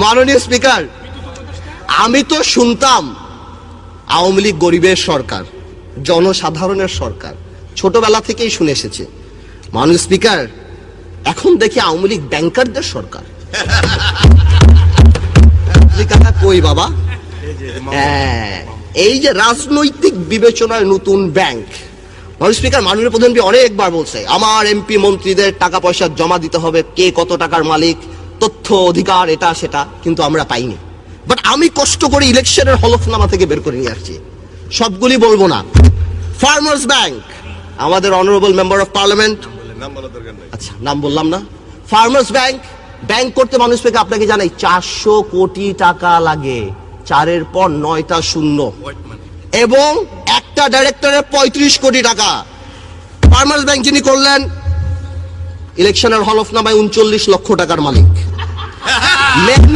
মাননীয় স্পিকার, আমি তো শুনতাম আওয়ামী লীগ গরিবের সরকার, জনসাধারণের সরকার, ছোটবেলা থেকেই শুনে এসেছি। মাননীয় স্পিকার, এখন দেখি আওয়ামী লীগ ব্যাংকারদের সরকার। কই বাবা? এই যে রাজনৈতিক বিবেচনায় নতুন ব্যাংক। মাননীয় স্পিকার, মাননীয় প্রধানমন্ত্রী অনেকবার বলছে আমার এমপি মন্ত্রীদের টাকা পয়সা জমা দিতে হবে, কে কত টাকার মালিক, তথ্য অধিকার, এটা সেটা, কিন্তু আমরা পাইনি। বাট আমি কষ্ট করে ইলেকশনের হলফনামা থেকে বের করে নিয়ে আসছি, সবগুলি বলবো না। ফার্মার্স ব্যাংক, আমাদের অনারেবল মেম্বার অফ পার্লামেন্ট, আচ্ছা নাম বললাম না। ফার্মার্স ব্যাংক ব্যাংক করতে মাননীয় স্পিকার আপনাকে জানাই 400 কোটি টাকা লাগে, 4-এর পর 9টা শূন্য, এবং একটা ডাইরেক্টরের 35 কোটি টাকা। ফার্মার্স ব্যাংক যিনি করলেন, ইলেকশনের হলফনামায় 39 লক্ষ টাকার মালিক। মেঘনা